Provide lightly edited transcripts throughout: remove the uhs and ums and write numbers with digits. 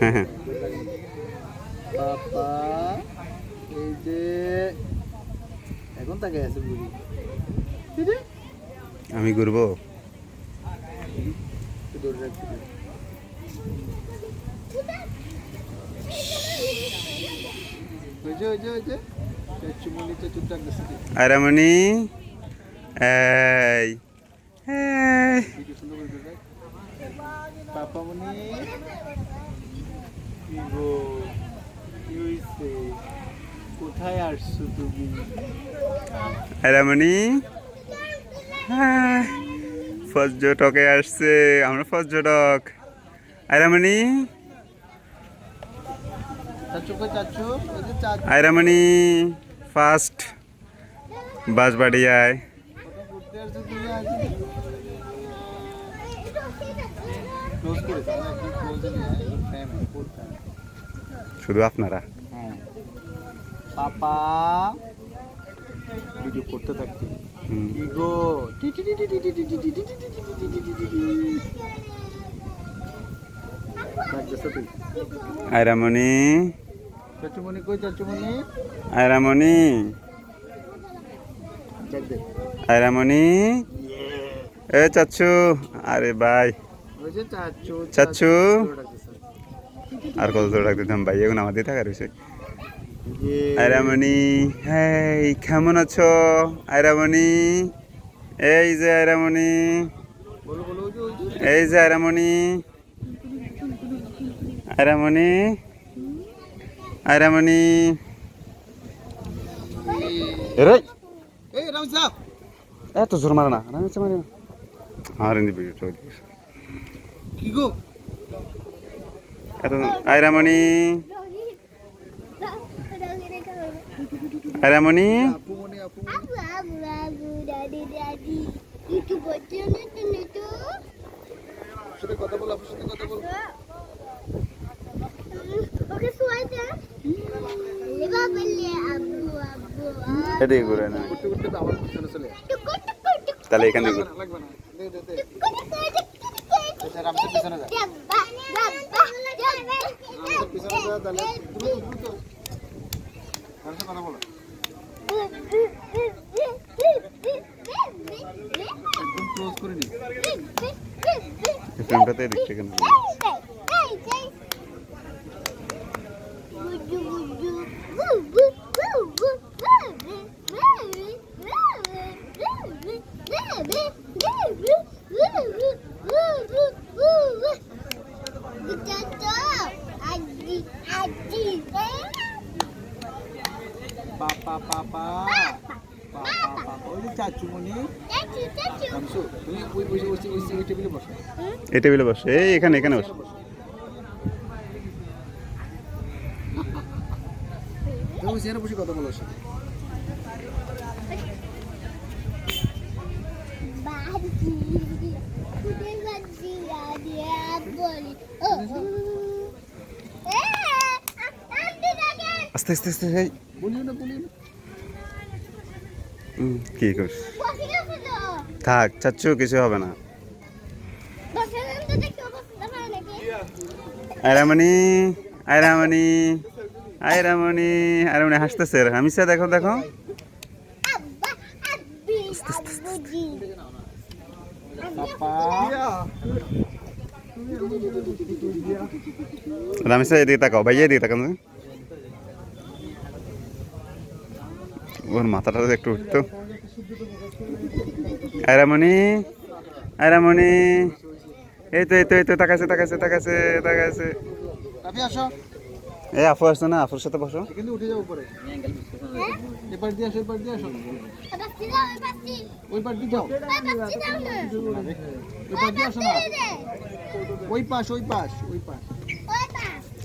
হ্যাঁ হ্যাঁ পাপা এই যে এখন তাকে আছে বুড়ি আমি ঘুরবো দৌড়ে রাখছি ওই যে চুমনিতে চুপচাপ বসে আয়রামণি এই এই পাপামণি কি গো কি হইছে কোথায় আসছো তুমি আয়রামণি পর্যটকে আসছে আমরা পর্যটক আয়রামণি চাচু কই চাচু ওই যে চাচু আয়রামণি ফার্স্ট বাঁশবাড়িয়ায় ঘুরতে আসছো তুমি আজ ক্লোজ করে দাও একদম ক্লোজ নিয়ে ফ্যামিলি ফুল ফ্যামিলি শুধু আপনারা হ্যাঁ পাপা ভিডিও করতে থাকছি ইগো আয়রামণি চাচুমণি কই চাচুমণি আয়রামণি আয়রামণি এ চাচ্ছু আরে ভাই ওই যে চাচু চাচ্ছু আর কত জোর রাখ দিতাম ভাই এখন আমাদের থাকা রয়েছে আয়রামণি হেই কেমন আছো আয়রামণি এই যে আয়রামণি বলো বলো ওই যে এই যে আয়রামণি আয়রামণি আয়রামণি এরে এই রামসা এত জোর মারা না রামেছে মারি না আর ইন্দি ভিডিও কি গো এত আয়রামণি আয়রামণি আপুমণি Abu, abu, abu, daddy, daddy. Itu bocil itu. সাথে কথা বল আপুর সাথে কথা বল Oke, suara. Leba beli abu, abu. এদিকে ঘুরে না করতে করতে তো আবার পিছনে চলে Tukuk, tukuk, tukuk. তাহলে এখানে ঘুরে লাগবে না দে দে দে Tukuk, আচ্ছা রামসের পিছনে যা Jabba, jabba, jabba. রামসের পিছনে যা তাহলে দ্রুত রামসের কথা বলো একদম ক্লোজ করে নি ফ্রেমটাতে দেখতে কেন পাপা পাপা পাপা ওই যে চাচুমণি রামসু তুমি ওই বসে বসে ওই টেবিলে বসো এই টেবিলে বসে এই এখানে এখানে বসে তুমি সেখানে বসে কথা বলো সাথে আস্তে আস্তে আস্তে এই বলিও না কি করিস থাক চাচ্ছু কিছু হবে না আয়রামণি আয়রামণি আয়রামণি আয়রামণি হাসতেছে হামিসা দেখো দেখো পাপা রামিসা এদিকে তাকাও ভাইয়া এদিকে তাকাও ওর মাথাটা একটু উঠতো আয়রামণি আয়রামণি এই তো তাকাছে রাফি আসো এই আফু আসছে না আফুর সাথে বসো এখানে উঠে যাও উপরে এবার দিয়ে আসো ওই পার দিয়ে যাও ওই পার দিয়ে আসো না ওই পাশ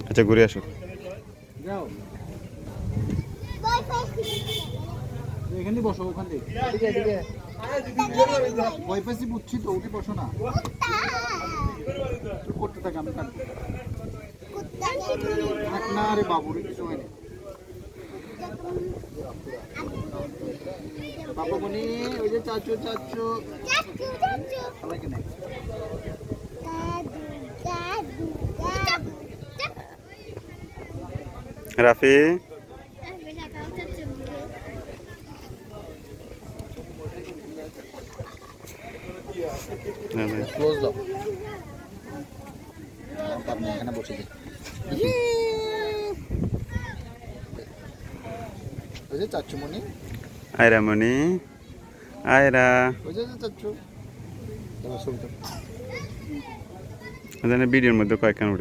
আচ্ছা ঘুরে আসো যাও এখানে বসো ওখান থেকে ওয়াইফাই বুঝছি তো উঠে বসো না করতে থাকে আমি কাটবো থাক না রে বাবুর কিছু হয়নি বাবা বনি ওই যে চাচু সবাইকে নেই রাফি আমি টাকাও চাচ্ছি ক্লোজ দাও আপনি এখানে বসে দিন ওই যে চাচুমণি আয়রা মনি আয়রা ওই যে চাচু ছবি ভিডিওর মধ্যে কয়েকখান উঠে